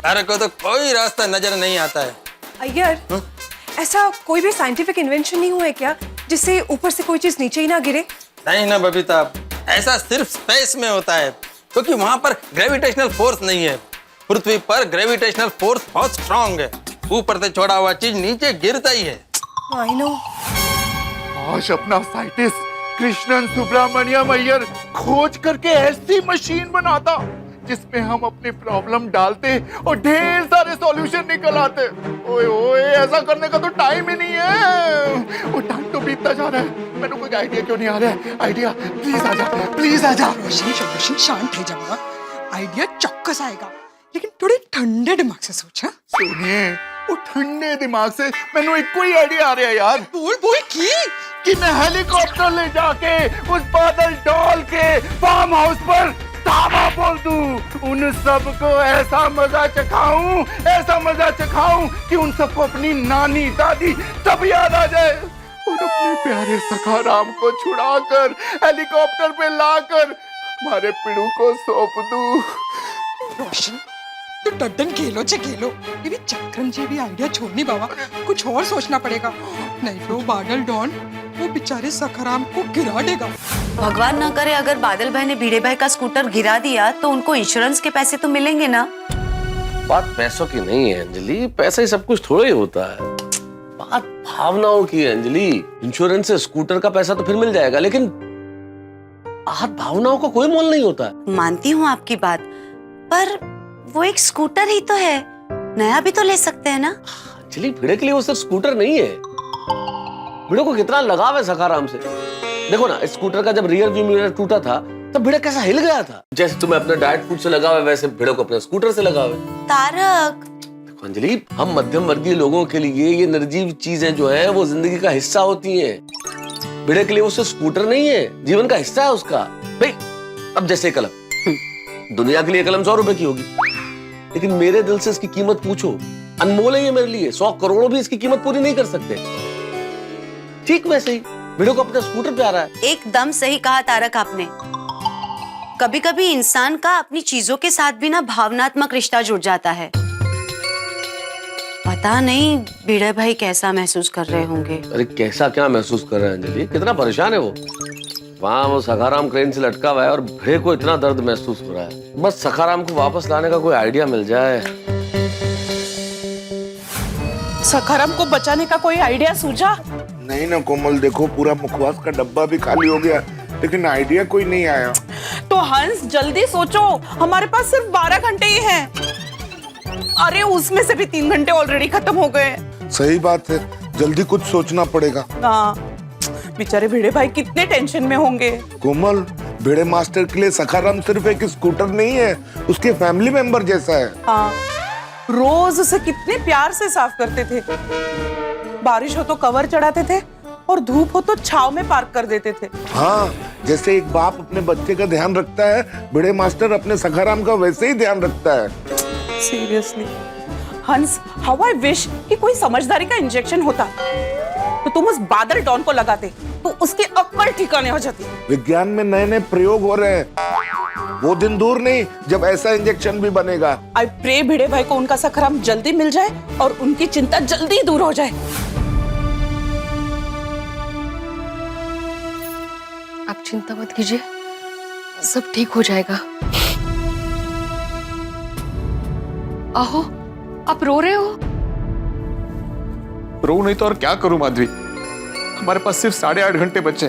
अरे को तो कोई रास्ता नजर नहीं आता है। अय्यर, ऐसा कोई भी साइंटिफिक इन्वेंशन नहीं हुआ है क्या जिससे ऊपर से कोई चीज नीचे ही ना गिरे? नहीं ना बबीता, ऐसा सिर्फ स्पेस में होता है क्योंकि वहां पर ग्रेविटेशनल फोर्स नहीं है। पृथ्वी पर ग्रेविटेशनल फोर्स बहुत स्ट्रांग है। ऊपर से छोड़ा हुआ चीज नीचे गिरता ही है। I know. आज अपना साइंटिस्ट कृष्णन सुब्रमण्यम अय्यर खोज करके ऐसी मशीन बनाता जिसमें हम अपनी प्रॉब्लम डालते और ढेर सारे सॉल्यूशन निकल आते। ओए ओए, ऐसा करने का तो टाइम ही नहीं है। वो टाइम तो बीतता जा रहा है। मैंने कोई आइडिया क्यों नहीं आ रहा है? आइडिया प्लीज आ जा, प्लीज आ जा। रोशन शांत हो जा। आइडिया चौक्कस आएगा, लेकिन थोड़े ठंडे दिमाग से सोच। सुनिए, वो ठंडे दिमाग से मैंने एक कोई आइडिया आ रहा है यार। बोल कि मैं हेलीकॉप्टर ले जाके उस बादल डॉल के फार्म हाउस पर धावा बोल दूं। उन सबको ऐसा मजा चखाऊं कि उन सबको अपनी नानी दादी सब याद आ जाए और अपने प्यारे सखा राम को छुड़ाकर हेलीकॉप्टर पे लाकर हमारे पिड़ू को सौंप दूं। रोशन, तू डड्डन खेलो ये भी चक्रम जी भी आइडिया छोड़नी बाबा, कुछ और सोचना पड़ेगा, नहीं तो बादल डॉन वो बेचारे सखाराम को गिरा देगा। भगवान ना करे अगर बादल भाई ने भिड़े भाई का स्कूटर गिरा दिया तो उनको इंश्योरेंस के पैसे तो मिलेंगे ना। बात पैसों की नहीं है अंजलि, पैसा ही सब कुछ थोड़ा ही होता है। बात भावनाओं की है अंजलि। इंश्योरेंस से स्कूटर का पैसा तो फिर मिल जाएगा, लेकिन आज भावनाओं का कोई मोल नहीं होता है। मानती हूँ आपकी बात, पर वो एक स्कूटर ही तो है, नया भी तो ले सकते हैं ना। अंजलि, भिड़े के लिए वो सिर्फ स्कूटर नहीं है। भिड़े को कितना लगाव है सखाराम से। देखो ना, इस स्कूटर का जब रियर व्यू मिरर टूटा था तब भिड़े कैसा हिल गया था। जैसे तुम्हें अपने डाइट फूड से लगाव है, वैसे भिड़े को अपने स्कूटर से लगाव है। तारक, देखो अंजलि, हम मध्यम वर्गीय लोगों के लिए ये निर्जीव चीजें जो है वो जिंदगी का हिस्सा होती हैं। भिड़े के लिए वो सिर्फ स्कूटर नहीं है, जीवन का हिस्सा है उसका। भाई, अब जैसे कलम, दुनिया के लिए कलम 100 रुपए की होगी, लेकिन मेरे दिल से इसकी कीमत पूछो, अनमोल है ये मेरे लिए। 100 करोड़ भी इसकी कीमत पूरी नहीं कर सकते। ठीक वैसे ही भिड़े को अपना स्कूटर प्यारा है। एकदम सही कहा तारक आपने। कभी कभी इंसान का अपनी चीजों के साथ भी ना भावनात्मक रिश्ता जुड़ जाता है। पता नहीं भिड़े भाई कैसा महसूस कर रहे होंगे। अरे कैसा क्या महसूस कर रहे हैं अंजलि, कितना परेशान है वो। वहाँ वो सखाराम क्रेन से लटका हुआ है और भिड़े को इतना दर्द महसूस हो रहा है। बस सखाराम को वापस लाने का कोई आइडिया मिल जाए। सखाराम को बचाने का कोई आइडिया सूझा? नहीं ना कोमल, देखो पूरा मुखवास का डब्बा भी खाली हो गया, लेकिन आइडिया कोई नहीं आया। तो हंस जल्दी सोचो, हमारे पास सिर्फ 12 घंटे ही हैं। अरे उसमें से भी 3 घंटे ऑलरेडी खत्म हो गए। सही बात है, जल्दी कुछ सोचना पड़ेगा। हाँ, बेचारे भिड़े भाई कितने टेंशन में होंगे। कोमल, भिड़े मास्टर के लिए सखाराम सिर्फ एक स्कूटर नहीं है, उसके फैमिली मेंबर जैसा है। हाँ, रोज उसे कितने प्यार से साफ करते थे। बारिश हो तो कवर चढ़ाते थे और धूप हो तो छाव में पार्क कर देते थे। हाँ, जैसे एक बाप अपने बच्चे का ध्यान रखता है, भिड़े मास्टर अपने सखाराम का वैसे ही ध्यान रखता है। सीरियसली हंस, हाउ आई विश कि कोई समझदारी का इंजेक्शन होता तो तुम उस बादल डॉन को लगाते तो उसकी अक्ल ठिकाने हो जाती। विज्ञान में नए नए प्रयोग हो रहे हैं, वो दिन दूर नहीं जब ऐसा इंजेक्शन भी बनेगा। आई प्रे भिड़े भाई को उनका सखाराम जल्दी मिल जाए और उनकी चिंता जल्दी दूर हो जाए। आप चिंता मत कीजिए, सब ठीक हो जाएगा। आहो, आप रो रहे हो? रो नहीं तो और क्या करूं माधवी, हमारे पास सिर्फ 8.5 घंटे बचे।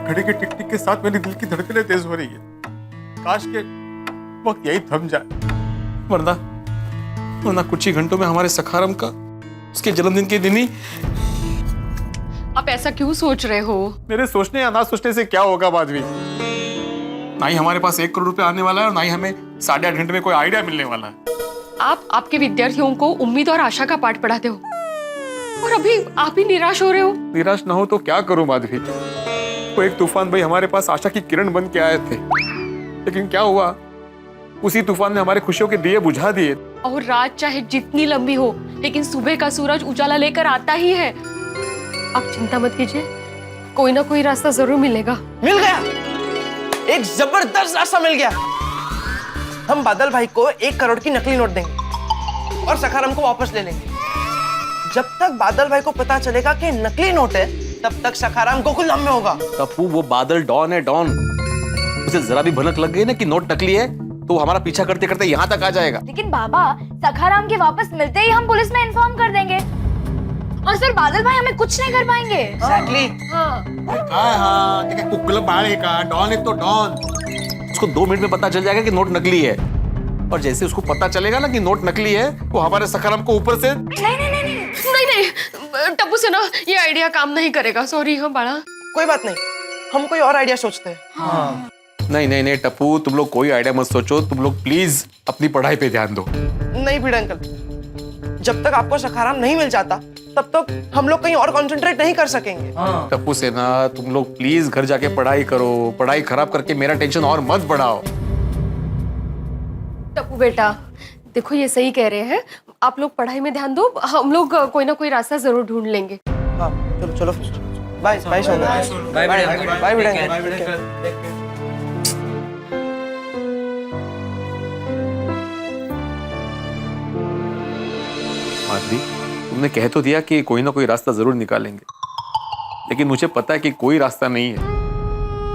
घड़ी के टिक टिक के साथ मेरी दिल की धड़कनें तेज हो रही है। काश के वक्त यही थम जाए, वरना कुछ ही घंटों में हमारे सखाराम का उसके जन्मदिन के दिन ही। आप ऐसा क्यों सोच रहे हो? मेरे सोचने या ना सोचने से क्या होगा माधवी, ना ही हमारे पास 1 करोड़ रुपए आने वाला है और ना ही हमें 8.5 घंटे में कोई आइडिया मिलने वाला है। आप आपके विद्यार्थियों को उम्मीद और आशा का पाठ पढ़ाते हो और अभी आप ही निराश हो रहे हो। निराश ना हो तो क्या करूं माधवी, वो एक तूफान भाई हमारे पास आशा की किरण बन के आए थे, लेकिन क्या हुआ, उसी तूफान ने हमारे खुशियों के दिए बुझा दिए। और रात चाहे जितनी लंबी हो, लेकिन सुबह का सूरज उजाला लेकर आता ही है। आप चिंता मत कीजिए, कोई ना कोई रास्ता जरूर मिलेगा। मिल गया। एक जबरदस्त रास्ता मिल गया। हम बादल भाई को 1 करोड़ की नकली नोट देंगे और सखाराम को वापस ले लेंगे। जब तक बादल भाई को पता चलेगा कि नकली नोट है, तब तक सखाराम गोकुल धाम में होगा। टप्पू, वो बादल डॉन है, डॉन। उसे जरा भी भनक लग गई ना कि नोट नकली है, तो वो हमारा पीछा करते करते यहाँ तक आ जाएगा। लेकिन बाबा, सखाराम के वापस मिलते ही हम पुलिस में इन्फॉर्म कर देंगे और फिर बादल भाई हमें कुछ नहीं कर पाएंगे। एग्जैक्टली। हाँ, कुकल बाड़े का डॉन है तो डॉन। उसको 2 मिनट में पता चल जाएगा कि नोट नकली है, और जैसे उसको पता चलेगा ना कि नोट नकली है, वो हमारे सखाराम को ऊपर से नहीं टप्पू से ना ये आइडिया काम नहीं करेगा। सॉरी। हाँ बाड़ा, कोई बात नहीं, हम कोई और आइडिया सोचते हैं। नहीं नहीं नहीं टप्पू, तुम लोग कोई आइडिया मत सोचो, तुम लोग प्लीज अपनी पढ़ाई पे ध्यान दो। नहीं भिड़े अंकल, जब तक आपको सखाराम नहीं मिल जाता, तब तक हम लोग कहीं और कंसंट्रेट नहीं कर सकेंगे। टप्पू सेना, तुम लोग प्लीज घर जाके पढ़ाई करो, पढ़ाई खराब करके मेरा टेंशन और मत बढ़ाओ। टप्पू बेटा देखो, ये सही कह रहे हैं, आप लोग पढ़ाई में ध्यान दो, हम लोग कोई ना कोई रास्ता जरूर ढूंढ लेंगे। हाँ चलो चलो, बाय बाय सोना, बाय बाय भिड़े। माधवी, तुमने कह तो दिया कि कोई ना कोई रास्ता जरूर निकालेंगे, लेकिन मुझे पता है कि कोई रास्ता नहीं है,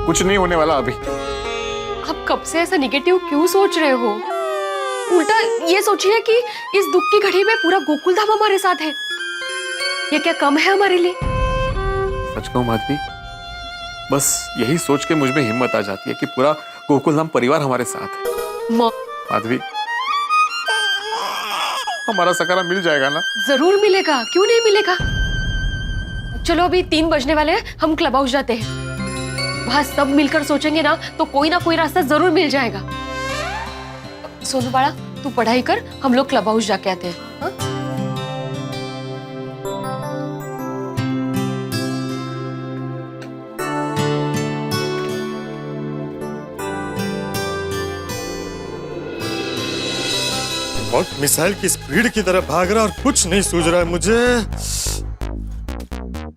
कुछ नहीं होने वाला अभी। आप कब से ऐसा निगेटिव क्यों सोच रहे हो? उल्टा ये सोचिए कि इस दुख की घड़ी में पूरा गोकुल धाम हमारे साथ है। ये क्या कम है हमारे लिए? सच कहूं माधवी, बस यही सोच के मुझ में हिम्मत आ जाती है कि पूरा गोकुल धाम परिवार हमारे साथ है। माधवी, हमारा सखाराम मिल जाएगा ना? जरूर मिलेगा, क्यों नहीं मिलेगा। चलो अभी 3 बजने वाले हैं, हम क्लब हाउस जाते हैं। वहां सब मिलकर सोचेंगे ना तो कोई ना कोई रास्ता जरूर मिल जाएगा। सोनू बाड़ा, तू पढ़ाई कर, हम लोग क्लब हाउस जाके आते हैं। हाँ? वक्त मिसाइल की स्पीड की तरफ भाग रहा और कुछ नहीं सूझ रहा है मुझे।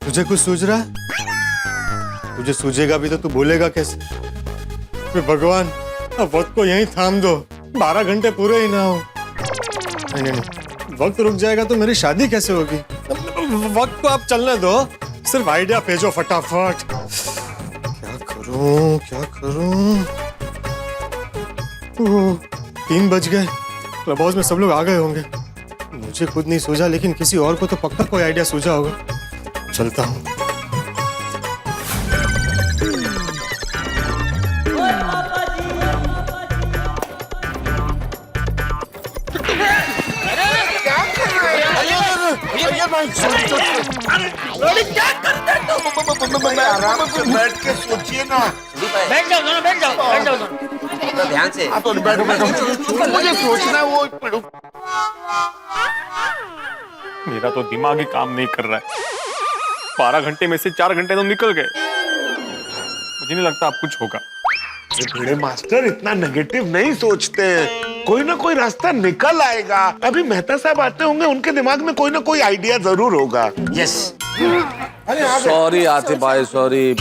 तुझे कुछ सूझ रहा है? तुझे सूझेगा भी तो तू बोलेगा कैसे? भगवान, अब वक्त को यहीं थाम दो, 12 घंटे पूरे ही ना हो। नहीं नहीं नहीं, वक्त रुक जाएगा तो मेरी शादी कैसे होगी? वक्त को आप चलने दो, सिर्फ आइडिया भेजो फटाफट। क्या करूं क्या करूं? 3 बज गए, क्लब हाउस में सब लोग आ गए होंगे। मुझे खुद नहीं सूझा, लेकिन किसी और को तो पक्का कोई आइडिया सूझा होगा। चलता हूँ। आराम से बैठ के सोचिए ना। बैठ जाओ दोनों, बैठ जाओ, बैठ जाओ दोनों। ध्यान से। बैठो बैठो, मुझे सोचना है वो। मेरा तो दिमाग ही काम नहीं कर रहा है। 12 घंटे में से 4 घंटे तो निकल गए, मुझे नहीं लगता अब कुछ होगा। भिड़े मास्टर इतना नेगेटिव नहीं सोचते, कोई ना कोई रास्ता निकल आएगा। अभी मेहता साहब आते होंगे, उनके दिमाग में कोई ना कोई आइडिया जरूर होगा। यस। सॉरी आतिफ भाई, सॉरी,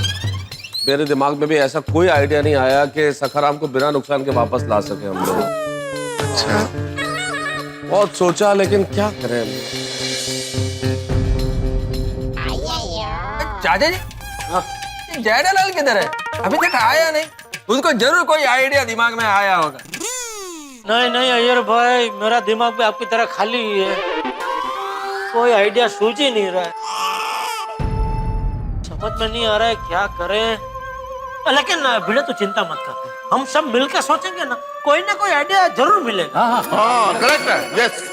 मेरे दिमाग में भी ऐसा कोई आइडिया नहीं आया कि सखाराम को बिना नुकसान के वापस ला सके हम लोग। अच्छा, बहुत सोचा, लेकिन क्या करें। चाचा जी, जयलाल किधर है? अभी तक आया नहीं। उसको जरूर कोई आइडिया दिमाग में आया होगा। नहीं नहीं अय्यर भाई, मेरा दिमाग भी आपकी तरह खाली ही है, कोई आइडिया सूझ ही नहीं रहा है। समझ में नहीं आ रहा है क्या करें। लेकिन भिड़े तो चिंता मत कर, हम सब मिलकर सोचेंगे ना, कोई ना कोई आइडिया जरूर मिलेगा। हाँ करेक्ट है, यस।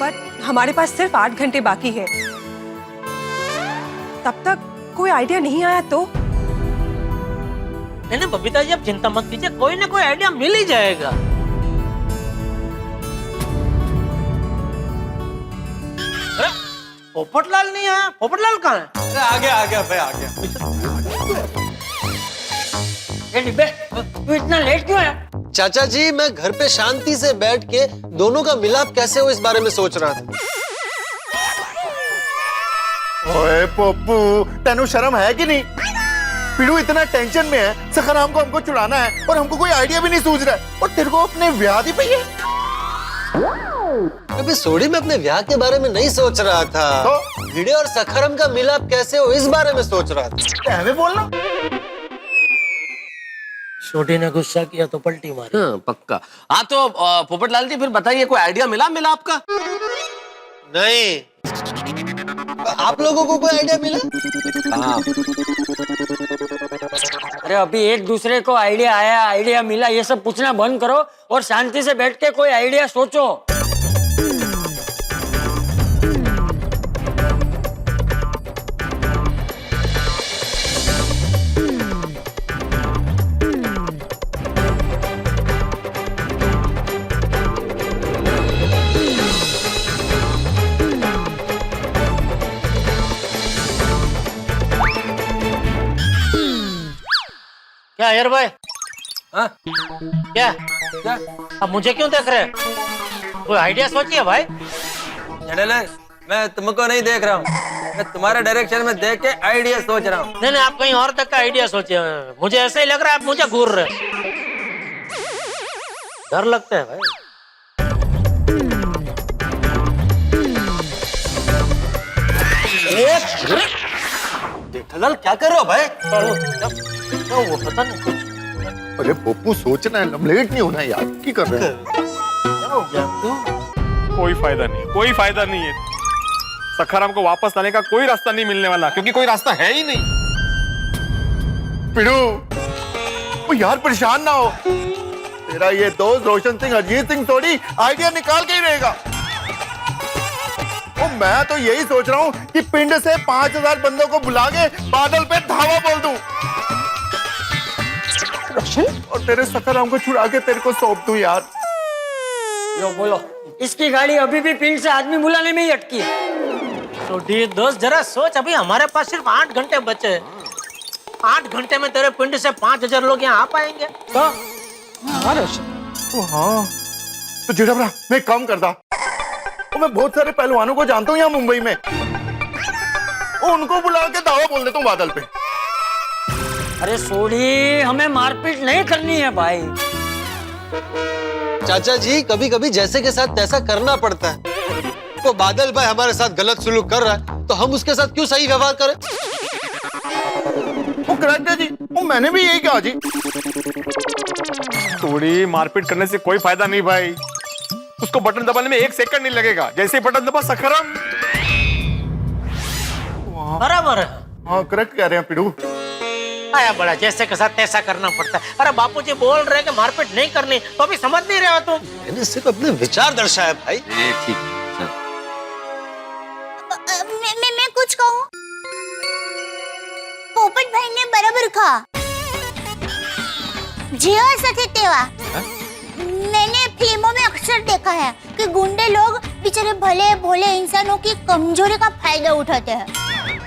बट हमारे पास सिर्फ 8 घंटे बाकी है, तब तक कोई आइडिया नहीं आया तो? नहीं बबीता जी, आप चिंता मत कीजिए, कोई ना कोई आइडिया मिल ही जाएगा। अरे पोपटलाल नहीं आया, पोपटलाल कहाँ है? आ गया भाई, आ गया। तू इतना लेट क्यों है? चाचा जी, मैं घर पे शांति से बैठ के दोनों का मिलाप कैसे हो इस बारे में सोच रहा था। ओए पप्पू, तेनू शर्म है कि नहीं? पीड़ू इतना टेंशन में है, सखाराम को हमको छुड़ाना है और हमको कोई आइडिया भी नहीं सूझ रहा है, और तेरे को अपने व्याधि पे ही अभी सोडी में अपने ब्याह के बारे में नहीं सोच रहा था, तो भिड़े और सखाराम का मिलाप कैसे हो इस बारे में सोच रहा था। हमें बोलना। छोटी ने गुस्सा किया तो पलटी मारी। हाँ, पक्का। हाँ तो पोपटलाल जी फिर बताइए, कोई आइडिया मिला आपका? नहीं, आप लोगों को कोई आइडिया मिला? हाँ। अरे अभी एक दूसरे को आइडिया मिला, ये सब पूछना बंद करो और शांति से बैठ के कोई आइडिया सोचो। क्या यार भाई? हाँ? क्या अब मुझे क्यों देख रहे हैं? कोई आइडिया सोचिए भाई। जनरल, मैं तुमको नहीं देख रहा हूँ, मैं तुम्हारे डायरेक्शन में देख के आइडिया सोच रहा हूँ। नहीं, आप कहीं और तक का आइडिया सोचिए। मुझे ऐसे ही लग रहा है आप मुझे घूर रहे हैं। डर लगता है भाई। जेठालाल क्या कर रहे हो भाई? वो पता नहीं कुछ अरे पप्पू सोचना है, लमलेट नहीं होना है यार, क्या कर रहे हैं? क्या हो गया आपको? कोई फायदा नहीं, कोई फायदा नहीं है। सखाराम को वापस लाने का कोई रास्ता नहीं मिलने वाला, क्योंकि कोई रास्ता है ही नहीं। पीड़ू, वो यार परेशान ना हो, तेरा ये दोस्त रोशन सिंह अजीत सिंह थोड़ी आइडिया निकाल के ही रहेगा। वो मैं तो यही सोच रहा हूँ कि पिंड से 5000 बंदों को बुला के बादल पे धावा बोल दूं और तेरे सखाराम को छुड़ा के तेरे को सौंप दूं यार। लो बोलो, इसकी गाड़ी अभी भी पिंड से आदमी बुलाने में ही अटकी है। तो डी दोस्त जरा सोच, अभी हमारे पास सिर्फ 8 घंटे बचे हैं। 8 घंटे में तेरे पिंड से 5000 लोग यहाँ आ पाएंगे? तो हाँ, तो जेठाभरा मैं एक काम करता, तो मैं बहुत सारे पहलवानों को जानता हूँ यहाँ मुंबई में, उनको बुला के दावा बोल देता हूँ बादल पे। अरे सोडी, हमें मारपीट नहीं करनी है भाई। चाचा जी, कभी कभी जैसे के साथ तैसा करना पड़ता है। तो बादल भाई हमारे साथ गलत सुलूक कर रहा है, तो हम उसके साथ क्यों सही व्यवहार करें? वो करेक्ट है जी, वो मैंने भी यही कहा जी। थोड़ी मारपीट करने से कोई फायदा नहीं भाई। उसको बटन दबाने में 1 सेकंड नहीं लगेगा। जैसे ही बटन दबा, सखाराम। बराबर है। हाँ करेक्ट कह रहे हैं पीड़ू। आया बड़ा, जैसे के साथ तैसा करना पड़ता है। अरे बापूजी बोल रहे हैं कि मारपीट नहीं करनी, तो अभी समझ नहीं रहे हो तुम। मैंने सिर्फ अपने विचार दर्शाया भाई। ठीक। मैं कुछ कहूँ? पोपट भाई ने बराबर कहा। जेवा सके तेवा। मैंने फिल्मों में अक्सर देखा है कि गुंडे लोग बेचारे भले भोले इंसानों की कमजोरी का फायदा उठाते हैं।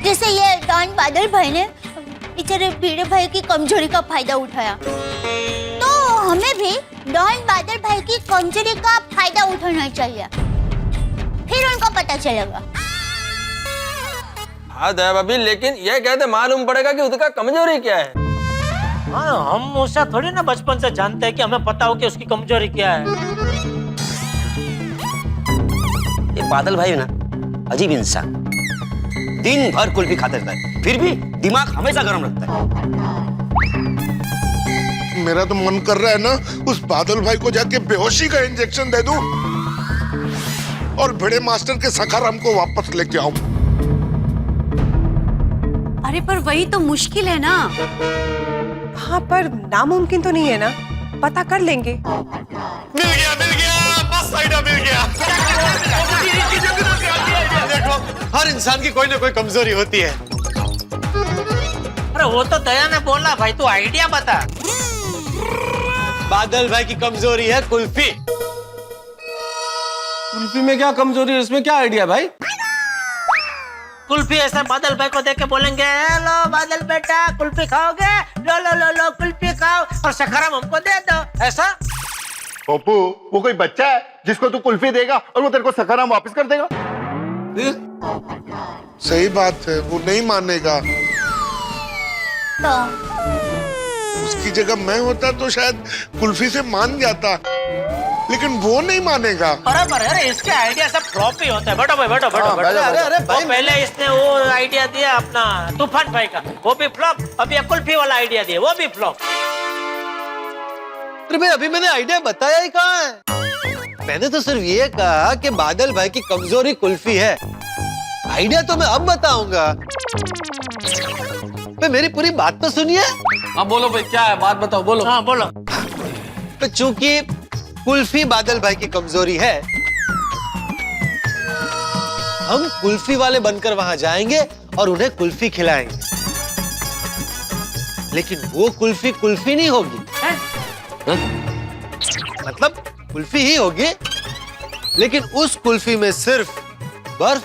जैसे ये डॉन बादल भाई ने बेचारे भिड़े भाई की कमजोरी का फायदा उठाया, तो हमें भी डॉन बादल भाई की कमजोरी का फायदा उठाना चाहिए, फिर उनको पता चलेगा। हाँ दया भाभी, लेकिन ये कहते मालूम पड़ेगा कि उसका कमजोरी क्या है। हाँ, हम उसे थोड़ी ना बचपन से जानते हैं कि हमें पता हो कि उसकी कमजोरी क्या है। ये बादल भाई ना अजीब इंसान, दिन भर कुल्फी खाते रहता है, फिर भी दिमाग हमेशा गर्म रखता है। मेरा तो मन कर रहा है ना, उस बादल भाई को जाके बेहोशी का इंजेक्शन दे दूं और भिड़े मास्टर के सखाराम को वापस लेके आऊं। अरे पर वही तो मुश्किल है ना। हाँ, पर नामुमकिन तो नहीं है ना, पता कर लेंगे। मिल गया, बस आइडिया मिल गया। देखो, हर इंसान की कोई ना कोई कमजोरी होती है। अरे वो तो दया ने बोला भाई, तू आइडिया बता। बादल भाई की कमजोरी है कुल्फी। कुल्फी में क्या कमजोरी है, उसमें क्या आइडिया भाई? कुल्फी ऐसा बादल भाई को देख के बोलेंगे, लो बादल बेटा कुल्फी खाओगे, लो लो लो लो कुल्फी खाओ और सखाराम हमको दे दो, ऐसा। पप्पू, वो कोई बच्चा है जिसको तू कुल्फी देगा और वो तेरे को सखाराम वापस कर देगा? सही बात है, वो नहीं मानेगा। खाता। उसकी जगह मैं होता तो शायद कुल्फी से मान जाता, लेकिन वो नहीं मानेगा। बराबर है। अरे इसके आइडिया सब फ्लॉप ही होते हैं। बैठो भाई, बैठो बैठो बैठो। अरे वो पहले इसने वो आइडिया दिया अपना तूफान भाई का, वो भी फ्लॉप। अभी कुल्फी वाला आइडिया दिया, वो भी फ्लॉप। अरे भाई अभी मैंने आइडिया बताया ही कहाँ है? मैंने तो सिर्फ ये कहा कि बादल भाई की कमजोरी कुल्फी है। आइडिया तो मैं अब बताऊंगा। भाई मेरी पूरी बात तो सुनिए। हाँ बोलो भाई, क्या है बात बताओ, बोलो। हाँ बोलो। तो चूंकि कुल्फी बादल भाई की कमजोरी है, हम कुल्फी वाले बनकर वहां जाएंगे और उन्हें कुल्फी खिलाएंगे। लेकिन वो कुल्फी कुल्फी नहीं होगी। मतलब कुल्फी ही होगी, लेकिन उस कुल्फी में सिर्फ बर्फ,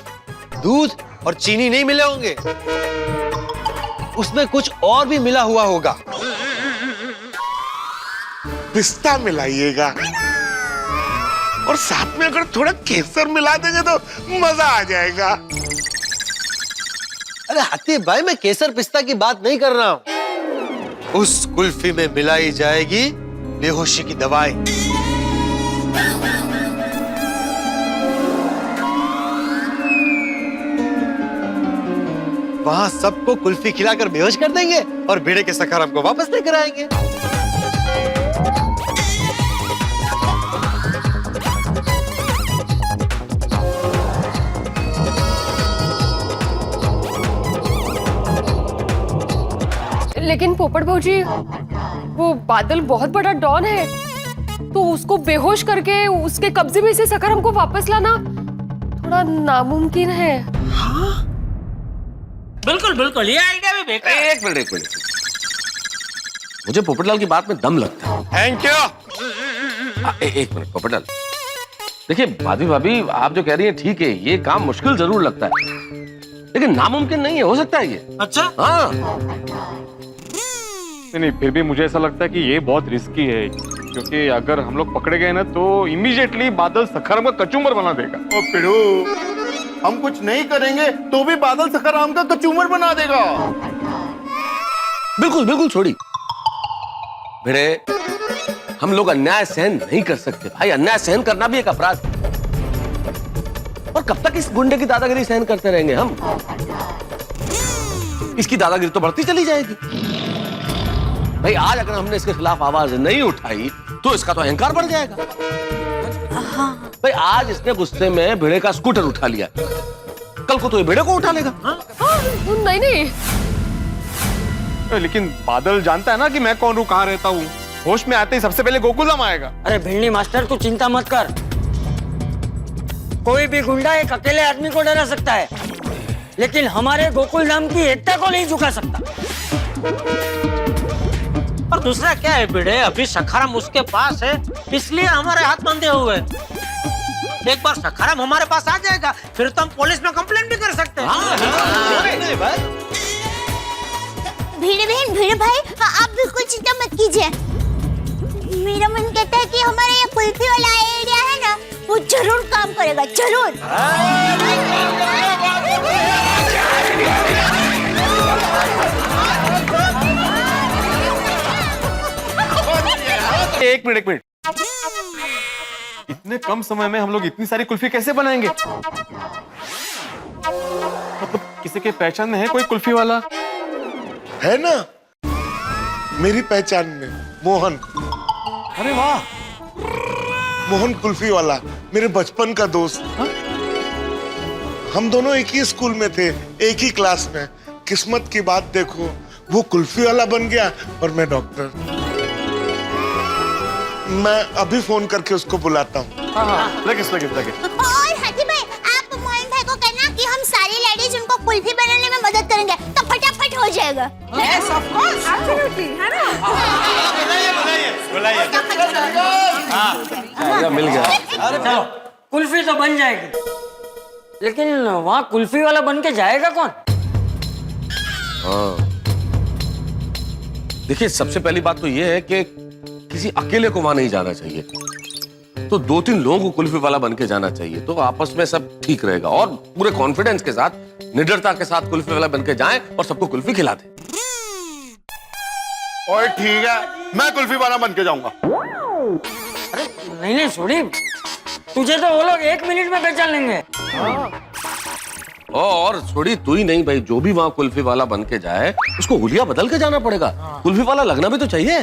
दूध और चीनी नहीं मिले होंगे, उसमें कुछ और भी मिला हुआ होगा। पिस्ता मिलाइएगा और साथ में अगर थोड़ा केसर मिला देंगे तो मजा आ जाएगा। अरे हाथी भाई, मैं केसर पिस्ता की बात नहीं कर रहा हूं। उस कुल्फी में मिलाई जाएगी बेहोशी की दवाई। वहां सबको कुल्फी खिलाकर बेहोश कर देंगे और भिड़े के सखाराम को वापस लेकर आएंगे। लेकिन पोपट भौजी, वो बादल बहुत बड़ा डॉन है, तो उसको बेहोश करके उसके कब्जे में से सखाराम को वापस लाना थोड़ा नामुमकिन है। हाँ? बिल्कुल बिल्कुल, ये आइडिया भी बेकार है। एक मिनट, मुझे पोपटलाल की बात में दम लगता है। Thank you. एक मिनट पोपटलाल, देखिए भाभी भाभी आप जो कह रही हैं ठीक है, ये काम मुश्किल जरूर लगता है, लेकिन नामुमकिन नहीं है, हो सकता है ये। अच्छा? हाँ नहीं, फिर भी मुझे ऐसा लगता है कि ये बहुत रिस्की है, क्योंकि अगर हम लोग पकड़े गए ना तो इमीडिएटली बादल सखाराम का कचूमर बना देगा। ओ पिड़ू, हम कुछ नहीं करेंगे तो भी बादल सखाराम का कचूमर बना देगा। बिल्कुल बिल्कुल छोड़ी भिड़े, हम लोग अन्याय सहन नहीं कर सकते भाई, अन्याय सहन करना भी एक अपराध है। और कब तक इस गुंडे की दादागिरी सहन करते रहेंगे हम? इसकी दादागिरी तो बढ़ती चली जाएगी भाई। आज अगर हमने इसके खिलाफ आवाज नहीं उठाई तो इसका तो अहंकार बढ़ जाएगा। भाई आज इसने गुस्से में भिड़े का स्कूटर उठा लिया, कल को तो ये भिड़े को उठा लेगा। नहीं नहीं, लेकिन बादल जानता है ना कि मैं कौन हूँ, कहाँ रहता हूँ। होश में आते ही सबसे पहले गोकुलधाम आएगा। अरे भिड़नी मास्टर, तू चिंता मत कर, कोई भी गुंडा एक अकेले आदमी को डरा सकता है, लेकिन हमारे गोकुलधाम की एकता को नहीं झुका सकता। और दूसरा क्या है भिड़े, अभी सखाराम उसके पास है, इसलिए हमारे हाथ बंधे हुए। एक बार सखाराम हमारे पास आ जाएगा, फिर तो हम पुलिस में कंप्लेंट भी कर सकते हैं। भीड़ बहन, भीड़ भाई, आप बिल्कुल चिंता मत कीजिए। मेरा मन कहता है कि हमारा ये कुल्फी वाला आइडिया है ना, वो जरूर काम करेगा, जरूर। एक मिनट, इतने कम समय में हम लोग इतनी सारी कुल्फी कैसे बनाएंगे? मतलब किसी के पहचान में है कोई कुल्फी वाला? है ना, मेरी पहचान में मोहन। अरे वाह, मोहन कुल्फी वाला मेरे बचपन का दोस्त। हम दोनों एक ही स्कूल में थे, एक ही क्लास में। किस्मत की बात देखो, वो कुल्फी वाला बन गया और मैं डॉक्टर। मैं अभी फोन करके उसको बुलाता हूँ। हाँ, लगे। और हाथी भाई, आप मोहन भाई को कहना कि हम सारी लेडीज उनको कुल्फी बनाने में मदद करेंगे, तो फटाफट हो जाएगा। Yes, of course, absolutely, है ना? मिल गया। अरे चलो, कुल्फी तो बन जाएगी, लेकिन वहाँ कुल्फी वाला बन के जाएगा कौन? हाँ देखिए, सबसे पहली बात तो ये है कि किसी अकेले को वहां नहीं जाना चाहिए, तो 2-3 लोगों को कुल्फी वाला बन के जाना चाहिए, तो आपस में सब ठीक रहेगा। और पूरे कॉन्फिडेंस के साथ, निडरता के साथ कुल्फी वाला बन के जाएं और सबको कुल्फी खिला दें। और ठीक है, मैं कुल्फी वाला बन के जाऊंगा। अरे नहीं नहीं छोड़ी, तुझे तो वो लोग 1 मिनट में पहचान लेंगे। और छोड़ी तू ही नहीं भाई, जो भी वहाँ कुल्फी वाला बन के जाए उसको हुलिया बदल के जाना पड़ेगा। कुल्फी वाला लगना भी तो चाहिए।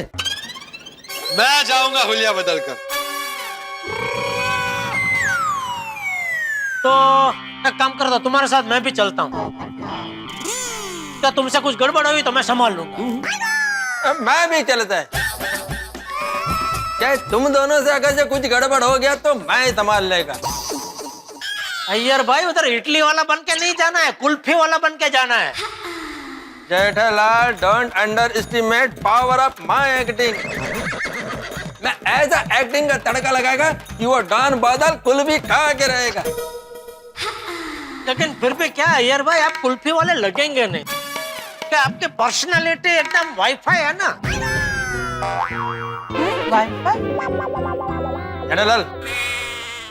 मैं जाऊंगा हुलिया बदल कर। तो एक काम कर दो, तुम्हारे साथ मैं भी चलता हूँ। क्या तुमसे कुछ गड़बड़ हुई तो मैं संभाल लूंगा। मैं भी चलता है। क्या तुम दोनों से अगर से कुछ गड़बड़ हो गया तो मैं संभाल लेगा। अय्यर भाई, उधर इडली वाला बन के नहीं जाना है, कुल्फी वाला बन के जाना है। Jethalal, don't under estimate power of my acting. मैं ऐसा एक्टिंग का तड़का लगाएगा कि वो डॉन बादल कुल्फी खा के रहेगा। लेकिन फिर भी क्या अय्यर भाई, आप कुल्फी वाले लगेंगे नहीं। क्या आपकी पर्सनालिटी एकदम वाईफाई है ना? वाईफाई? जेठालाल,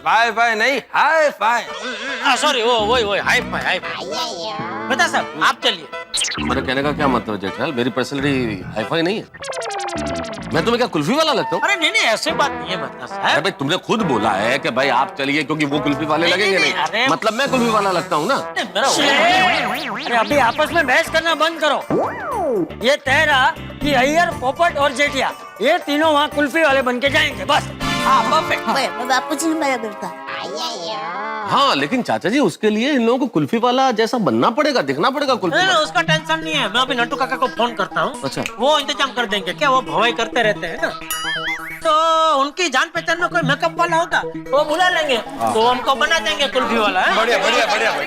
वाईफाई नहीं, हाई फाई। सॉरी, वो वही हाई फाई, हाई फाई। बता साहब, आप चलिए। मेरे कहने का क्या मतलब है जेठालाल, मेरी पर्सनैलिटी हाईफाई नहीं है। मैं तुम्हें क्या कुल्फी वाला लगता हूँ? अरे नहीं नहीं, ऐसी बात नहीं है मतलब अरे साहब। भाई तुमने खुद बोला है कि भाई आप चलिए क्योंकि वो कुल्फी वाले लगेंगे नहीं, नहीं। अरे मतलब मैं कुल्फी वाला लगता हूँ ना। अरे अभी आपस में बहस करना बंद करो। ये तय रहा कि अय्यर, पोपट और जेठिया ये तीनों वहाँ कुल्फी वाले बन के जाएंगे बस। हाँ परफेक्ट। बापू जी ने बराबर कहा। हाँ लेकिन चाचा जी उसके लिए इन लोगों को कुल्फी वाला जैसा बनना पड़ेगा, दिखना पड़ेगा कुल्फी नहीं, वाला। उसका टेंशन नहीं है। मैं अभी नट्टू काका को फोन करता हूँ। अच्छा। वो इंतजाम कर देंगे। क्या वो भवाई करते रहते हैं ना, तो उनकी जान पहचान में कोई मेकअप वाला होगा वो बुला लेंगे, तो हमको बना देंगे कुल्फी वाला। है बढ़िया बढ़िया बढ़िया भाई,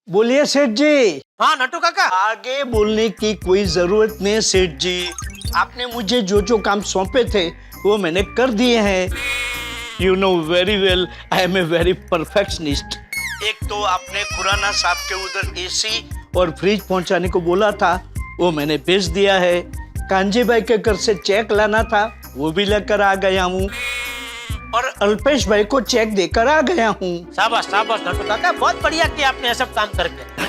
बोलिए सेठ जी। हाँ नट्टू काका। आगे बोलने की कोई जरूरत नहीं है सेठ जी। आपने मुझे जो जो काम सौंपे थे वो मैंने कर दिए हैं। You know very well I am a very perfectionist. एक तो आपने खुराना साहब के उधर एसी और फ्रिज पहुंचाने को बोला था, वो मैंने भेज दिया है। कांजी भाई के घर से चेक लाना था, वो भी लेकर आ गया हूँ। और अल्पेश भाई को चेक देकर आ गया हूँ। शाबाश शाबाश नट्टू काका, बहुत बढ़िया किया आपने ये सब काम करके।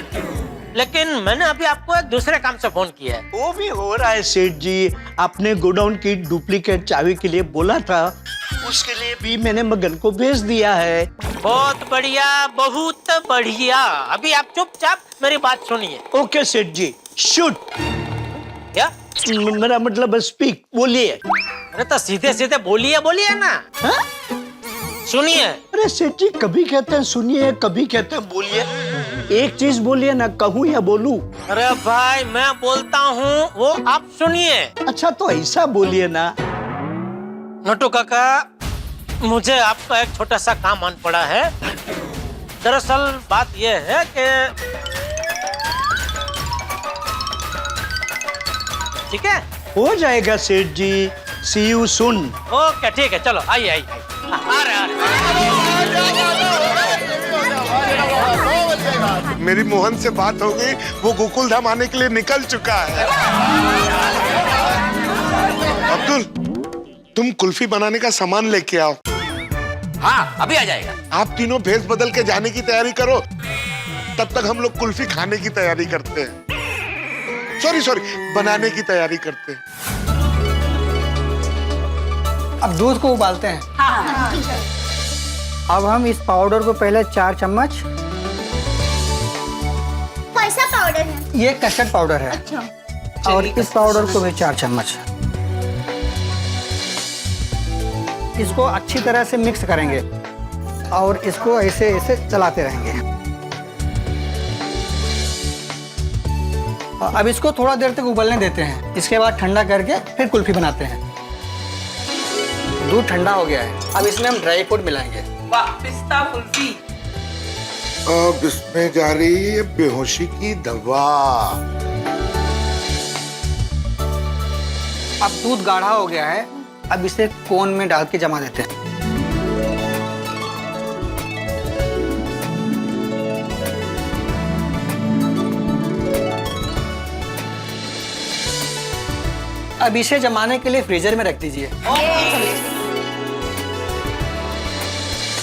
लेकिन मैंने अभी आपको एक दूसरे काम से फोन किया है। वो भी हो रहा है सेठ जी। आपने गोडाउन की डुप्लीकेट चाबी के लिए बोला था, उसके लिए भी मैंने मगन को भेज दिया है। बहुत बढ़िया, बहुत बढ़िया। अभी आप चुपचाप मेरी बात सुनिए। ओके सेठ जी, शूट। क्या? मेरा मतलब स्पीक, बोलिए। अरे तो सीधे सीधे बोलिए बोलिए ना। हाँ? सुनिए। अरे सेठ जी कभी कहते हैं सुनिए, कभी कहते हैं बोलिए। एक चीज बोलिए ना, कहूँ या बोलूं? अरे भाई मैं बोलता हूँ, वो आप सुनिए। अच्छा तो ऐसा बोलिए ना। नट्टू काका, मुझे आपका एक छोटा सा काम आन पड़ा है। दरअसल बात यह है कि ठीक है, हो जाएगा सेठ जी। सी यू सून। ओके ठीक है, चलो आइए आइए। आ रहे मेरी मोहन से बात हो गई, वो गोकुल धाम आने के लिए निकल चुका है। अब्दुल, तुम कुल्फी बनाने का सामान लेके आओ। हाँ अभी आ जाएगा। आप तीनों भेस बदल के जाने की तैयारी करो, तब तक हम लोग कुल्फी खाने की तैयारी करते हैं। सॉरी, बनाने की तैयारी करते हैं। अब दूध को उबालते हैं। हाँ। अब हम इस पाउडर को पहले 4 चम्मच। कैसा पाउडर है? ये कस्टर्ड पाउडर है। अच्छा। और इस पाउडर को भी 4 चम्मच। इसको अच्छी तरह से मिक्स करेंगे और इसको ऐसे ऐसे चलाते रहेंगे। अब इसको थोड़ा देर तक उबलने देते हैं। इसके बाद ठंडा करके फिर कुल्फी बनाते हैं। दूध ठंडा हो गया है, अब इसमें हम ड्राई फ्रूट मिलाएंगे। वाह, पिस्ता कुल्फी। अब इसमें जा रही है बेहोशी की दवा। अब दूध गाढ़ा हो गया है, अब इसे कोन में डाल के जमा देते हैं। अब इसे जमाने के लिए फ्रीजर में रख दीजिए।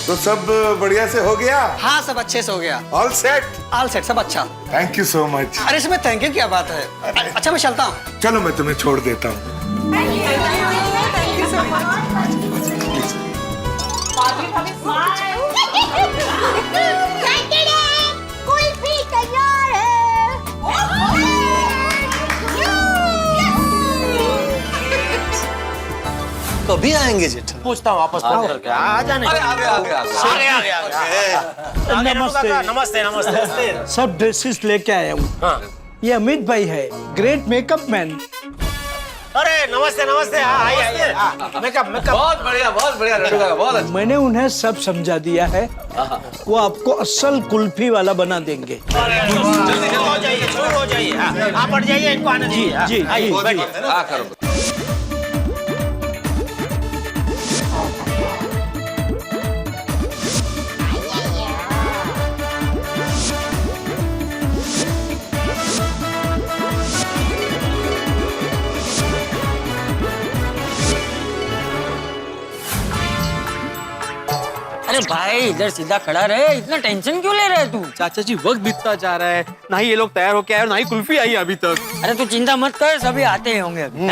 तो सब बढ़िया से हो गया? हाँ सब अच्छे से हो गया। All set? ऑल सेट, सब अच्छा। Thank you so much. अरे इसमें थैंक यू क्या बात है। अच्छा मैं चलता हूँ। चलो मैं तुम्हें छोड़ देता हूँ। कुल्फी तैयार है। कभी आएंगे जेठा? पूछता हूँ वापस फोन करके। आ जाने। अरे आगे आगे आगे। नमस्ते नमस्ते नमस्ते। सब ड्रेसेस लेके आया हूँ। ये अमित भाई है, ग्रेट मेकअप मैन। अरे नमस्ते नमस्ते। आइए मेकअप मेकअप। बहुत बढ़िया लड्डू काका, बहुत अच्छा। मैंने उन्हें सब समझा दिया है, वो आपको असल कुल्फी वाला बना देंगे। जल्दी हो जाइए, शुरू हो जाइए। आप बढ़ जाइए, इनको आने दीजिए। जी आइए जी बैठिए। हाँ करो। अरे भाई इधर सीधा खड़ा रहे, इतना टेंशन क्यों ले रहे तू? चाचा जी वक्त बीतता जा रहा है, ना ही ये लोग तैयार होके आए और ना ही कुल्फी आई अभी तक। अरे तू चिंता मत कर, सभी आते ही होंगे अभी। हो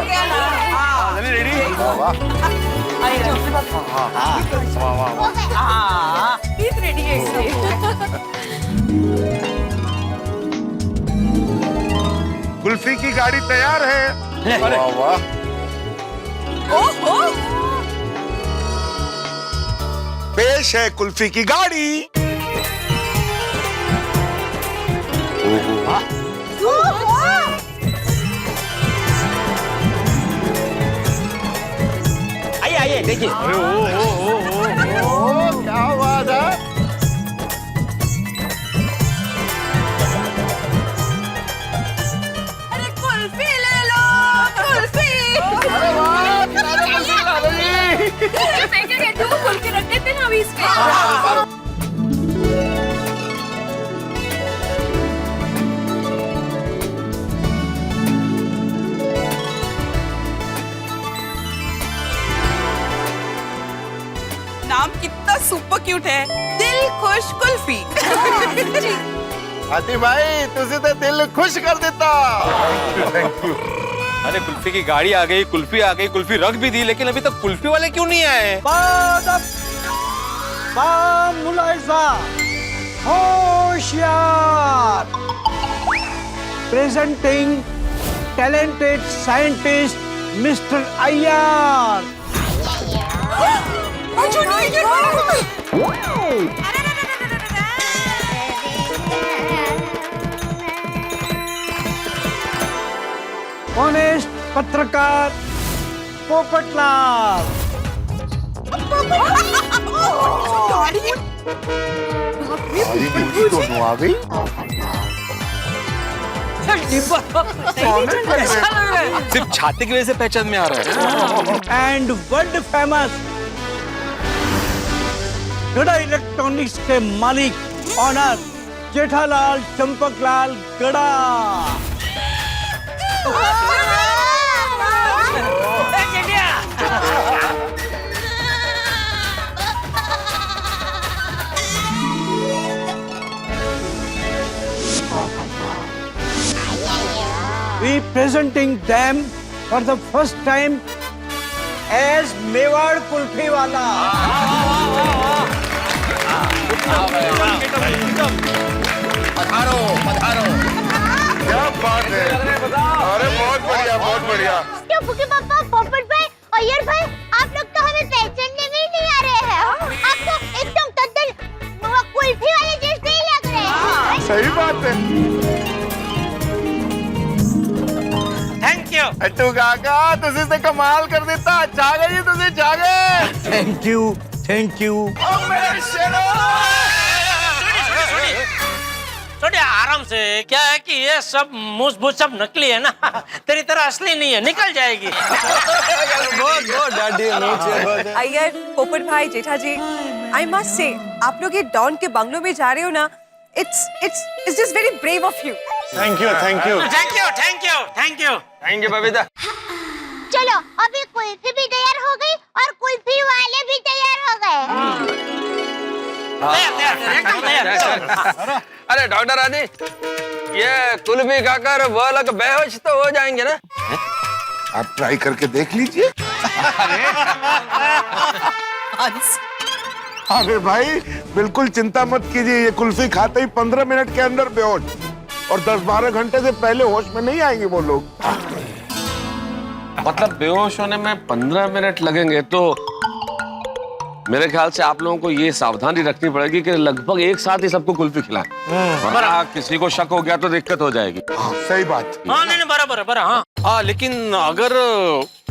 गया ना। रेडी है इसलिए। कुल्फी की गाड़ी तैयार है। वाह वाह। ओहो पेश है कुल्फी की गाड़ी। आइए आइए देखिए। क्या बात है। अरे कुल्फी ले लो, कुल्फी। अरे वाह, किनारे कुल्फी ला रही। फेंकेंगे तू, कुल्फी रख देते ना अभी इसमें। नाम कितना सुपर क्यूट है, दिल खुश कुल्फी। हाथी भाई तुझे तो दिल खुश कर देता। अरे कुल्फी की गाड़ी आ गई, कुल्फी आ गई, कुल्फी रख भी दी, लेकिन अभी तक कुल्फी वाले क्यों नहीं आए? मुलायजा, होशियार। Presenting talented scientist mister Iyer. Honest पत्रकार पोपटलाल। दोनों आ गई। सिर्फ छाते की वजह से पहचान में आ रहा है। एंड वर्ल्ड फेमस गड़ा इलेक्ट्रॉनिक्स के मालिक ऑनर जेठालाल चंपकलाल गड़ा। We presenting them for the first time as Mewar kulfi वाला। पधारो पधारो। क्या बात है। अरे बहुत बढ़िया बहुत बढ़िया। क्यों फूफी पापा, पोपट भाई, अय्यर भाई, आप लोग तो हमें पहचानने में ही नहीं आ रहे हैं। आप तो एकदम तद्दन कुल्फी वाले जैसे ही लग रहे हैं। सही बात है। Thank you. अट्टू काका तुझे से कमाल कर देता। जागे जी तुझे जागे। Thank you thank you. छोटे आराम से, क्या है कि ये सब मूस सब नकली है ना, तेरी तरह असली नहीं है, निकल जाएगी। अय्यर, पोपट भाई, जेठा जी, आई मस्ट से आप लोग ये डॉन के बंगलों में जा रहे हो ना, it's just very brave of you. Thank you thank you thank you thank you thank you thank you Babita. चलो अभी कुल्फी भी तैयार हो गई और कुल्फी वाले भी तैयार हो गए। अरे डॉक्टर आदि, ये कुल्फी खाकर वो लोग बेहोश तो हो जाएंगे ना? आप ट्राई करके देख लीजिए। अरे भाई बिल्कुल चिंता मत कीजिए, ये कुल्फी खाते ही 15 मिनट के अंदर बेहोश, और 10-12 घंटे से पहले होश में नहीं आएंगे वो लोग। मतलब बेहोश होने में 15 मिनट लगेंगे, तो मेरे ख्याल से आप लोगों को ये सावधानी रखनी पड़ेगी कि लगभग एक साथ ही सबको कुल्फी खिलाएं, वरना किसी को शक हो गया तो दिक्कत हो जाएगी। सही बात। हाँ नहीं बराबर है, हाँ हाँ, लेकिन अगर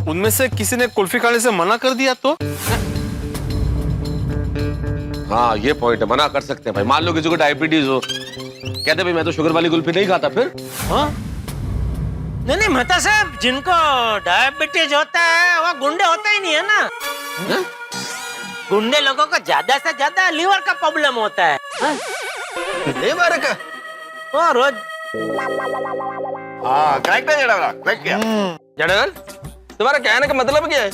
उनमें से किसी ने कुल्फी खाने से मना कर दिया तो? हाँ ये पॉइंट है, मना कर सकते हैं भाई। मान लो किसी को डायबिटीज हो, कहते भाई मैं तो शुगर वाली कुल्फी नहीं खाता, फिर? हाँ नहीं मेहता साहब, जिनको डायबिटीज होता है वो गुंडे होता ही नहीं है ना। गुंडे लोगों को ज्यादा से ज्यादा लीवर का प्रॉब्लम होता है। लीवर का? वो रोज। हाँ करेक्ट है जड़ावला, करेक्ट किया। जड़ावल, तुम्हारा कहने का मतलब क्या है?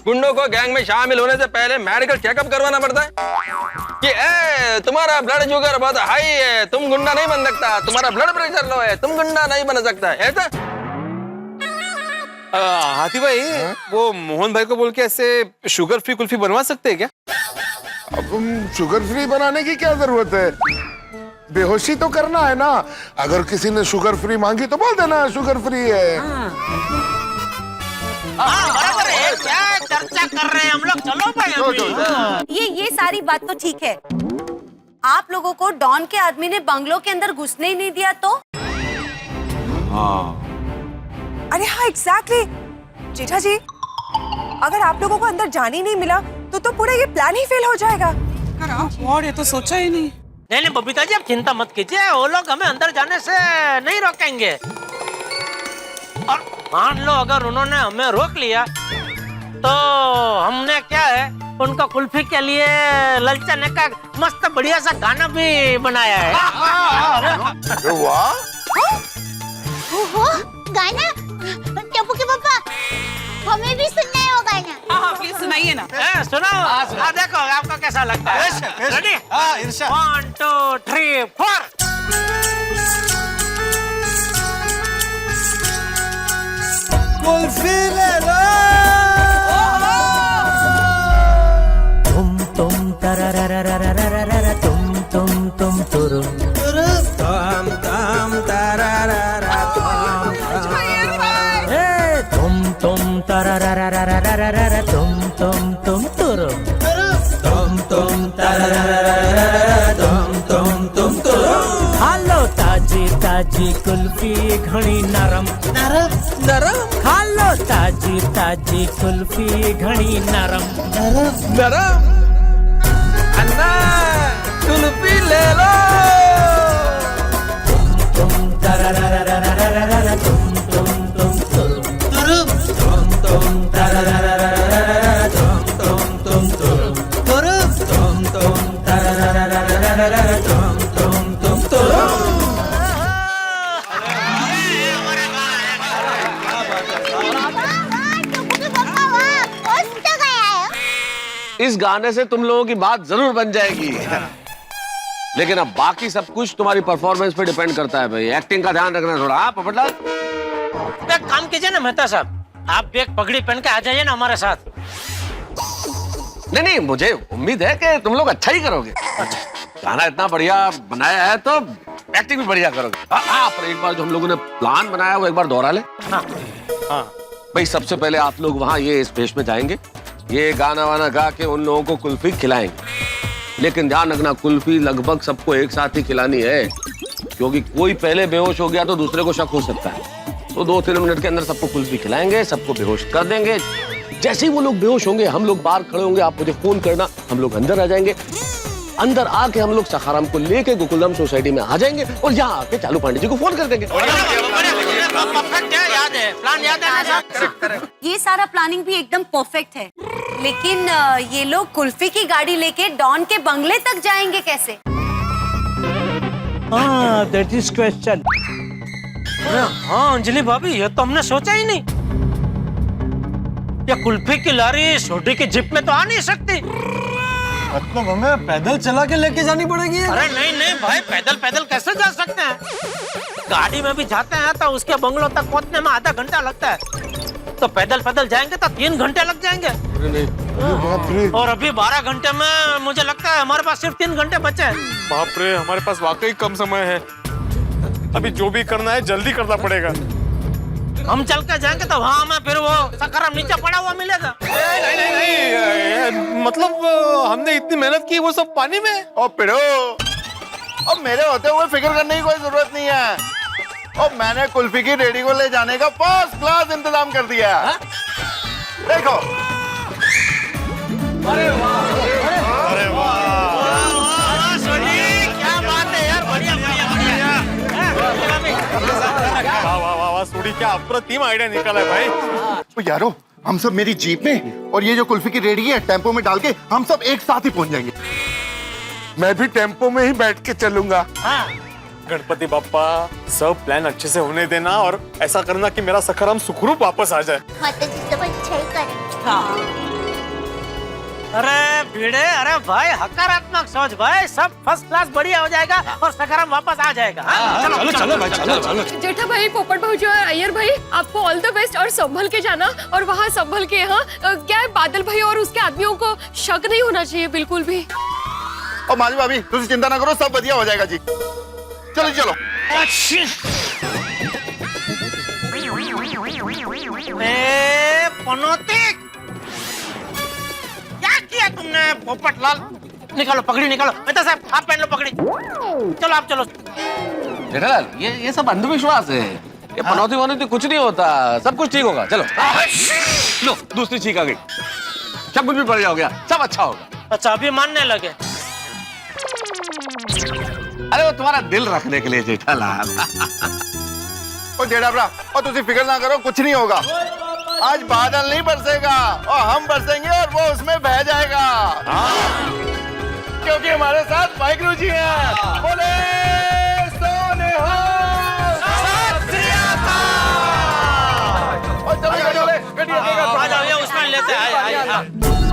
गुंडों को गैंग में शामिल होने से पहले मेडिकल चेकअप करवाना पड़ता है कि तुम्हारा ब्लड शुगर बहुत हाई है, तुम गुंडा नहीं बन सकता, तुम्हारा ब्लड प्रेशर लो है, तुम गुंडा नहीं बन सकता, ऐसा? हाथी भाई, वो मोहन भाई को बोल के ऐसे शुगर फ्री कुल्फी बनवा सकते हैं क्या? अब शुगर फ्री बनाने की क्या जरूरत है? बेहोशी तो करना है ना। अगर किसी ने शुगर फ्री मांगी तो बोल देना शुगर फ्री है। बराबर है, क्या चर्चा कर रहे हैं हम लोग, चलो भाई अभी। ये सारी बात तो ठीक है। आप लोगों को डॉन के आदमी ने बंगलो के अंदर घुसने ही नहीं दिया तो? अरे हाँ एग्जैक्टली जेठा जी, अगर आप लोगों को अंदर जाने ही नहीं मिला तो पूरा ये प्लान ही फेल हो जाएगा। और ये तो सोचा ही नहीं। नहीं बबीता जी, आप चिंता मत कीजिए, वो लोग हमें अंदर जाने से नहीं रोकेंगे। और मान लो अगर उन्होंने हमें रोक लिया तो हमने क्या है, उनको कुल्फी के लिए ललचाने का मस्त बढ़िया सा गाना भी बनाया है। वाह, गाना? टप्पू के पापा, हमें भी सुनना है वो गाना। हाँ प्लीज सुनाइए ना। सुनो, देखो आपको कैसा लगता है। रेडी? 1 2 3 4। कुल्फी ले लो। तुम तरररररररररर, तुम तुरुम तम तम तरररररर, तुम तररररररररर, तुम तुरुम तरररररररर, तुम तुरुम। हालो ताजी ताजी कुल्फी घणी नरम नरम नरम, हालो ताजी ताजी कुल्फी घणी नरम नरम नरम। अन्ना कुल्फी ले लो। तुम तरररररररर, तुम तुरुम तुम तरररररररर, तुम तरररररररर, तुम तुरुम। इस गाने से तुम लोगों की बात जरूर बन जाएगी, लेकिन अब बाकी सब कुछ तुम्हारी परफॉर्मेंस पे डिपेंड करता है भाई। एक्टिंग का ध्यान रखना थोड़ा। हाँ पोपटलाल, एक काम कीजिए ना मेहता साहब, आप भी एक पगड़ी पहन के आ जाइए ना हमारे साथ। नहीं मुझे उम्मीद है कि तुम लोग अच्छा ही करोगे। गाना इतना बढ़िया बनाया है तो एक्टिंग भी बढ़िया करोगे। पर एक बार जो हम लोगों ने प्लान बनाया वो एक बार दोहरा ले। भाई सबसे पहले आप लोग वहाँ ये इस वेश में जाएंगे, ये गाना वाना गा के उन लोगों को कुल्फी खिलाएंगे, लेकिन ध्यान रखना कुल्फी लगभग सबको एक साथ ही खिलानी है, क्योंकि कोई पहले बेहोश हो गया तो दूसरे को शक हो सकता है। तो 2-3 मिनट के अंदर सबको कुल्फी खिलाएंगे, सबको बेहोश कर देंगे। जैसे ही वो लोग बेहोश होंगे हम लोग बाहर खड़े होंगे, आप मुझे फोन करना, हम लोग अंदर आ जाएंगे। अंदर आके हम लोग सखाराम को लेके गोकुलधाम सोसाइटी में आ जाएंगे और यहाँ आके चालू पांडे जी को फोन कर देंगे। याद है, प्लान याद है ना? ये सारा प्लानिंग भी एकदम परफेक्ट है, लेकिन ये लोग कुल्फी की गाड़ी लेके डॉन के बंगले तक जाएंगे कैसे? हाँ दैट इज क्वेश्चन। हाँ अंजलि भाभी, ये तो हमने सोचा ही नहीं। ये कुल्फी की लारी छोटी की जिप में तो आ नहीं सकती। मतलब हमें पैदल चला के लेके जानी पड़ेगी? अरे नहीं नहीं भाई, पैदल पैदल कैसे जा सकते हैं? गाड़ी में भी जाते हैं तो उसके बंगलों तक पहुंचने में आधा घंटा लगता है, तो पैदल पैदल जाएंगे तो 3 घंटे लग जाएंगे। और अभी 12 घंटे में मुझे लगता है हमारे पास सिर्फ 3 घंटे बचे हैं। बाप रे, हमारे पास वाकई कम समय है। अभी जो भी करना है जल्दी करना पड़ेगा। हम चल के जाएंगे तो वहाँ हमें फिर वो सकरम नीचे पड़ा हुआ मिलेगा। नहीं, मतलब हमने इतनी मेहनत की वो सब पानी में। ओ पिड़ो, अब मेरे होते हुए फिक्र करने की कोई जरूरत नहीं है। और मैंने कुल्फी की रेडी को ले जाने का फर्स्ट क्लास इंतजाम कर दिया है। देखो। अरे वाह, अरे वाह, सोनी, क्या बात है यार, बढ़िया बढ़िया बढ़िया। वाह वाह वाह वाह, सोनी क्या अप्रतिम आइडिया निकाला है भाई। तो यारो, हम सब मेरी जीप में और ये जो कुल्फी की रेडी है टेम्पो में डाल के हम सब एक साथ ही पहुंच जाएंगे। मैं भी टेम्पो में ही बैठ के चलूंगा। गणपति बाप्पा, सब प्लान अच्छे से होने देना और ऐसा करना कि मेरा सखराम सुखरूप वापस आ जाए। अरे भिड़े, अरे भाई हकारात्मक सोच भाई, सब फर्स्ट क्लास बढ़िया हो जाएगा और सकाराम वापस आ जाएगा। चलो चलो भाई, चलो। जेठा भाई, पोपट भाई और अय्यर भाई, आपको ऑल द बेस्ट और संभल के जाना। और वहाँ संभल के, यहाँ क्या है, बादल भाई और उसके आदमियों को शक नहीं होना चाहिए बिल्कुल भी। और माली भाभी, तुम चिंता ना करो, सब बढ़िया हो जाएगा जी। चलो चलो। पनौती, क्या किया तुमने पोपट लाल? निकालो पकड़ी, निकालो। मेहता साहब, आप पहन लो पकड़ी। चलो आप चलो। जेठालाल, ये सब अंधविश्वास है। ये पनौती वनौती कुछ नहीं होता, सब कुछ ठीक होगा। चलो लो, दूसरी छींक आ गई, सब कुछ भी बढ़िया हो गया, सब अच्छा होगा। अच्छा, अभी मानने लगे? अरे वो तुम्हारा दिल रखने के लिए जेठालाल। ओ जेठा भरा, और तुम फिक्र ना करो, कुछ नहीं होगा। आज बादल नहीं बरसेगा और हम बरसेंगे और वो उसमें बह जाएगा। क्योंकि हमारे साथ वाहिगुरु जी हैं। बोले सोनिहाल। सत श्री अकाल। और चलो, आ जाओ, ये उसमें लेते हैं।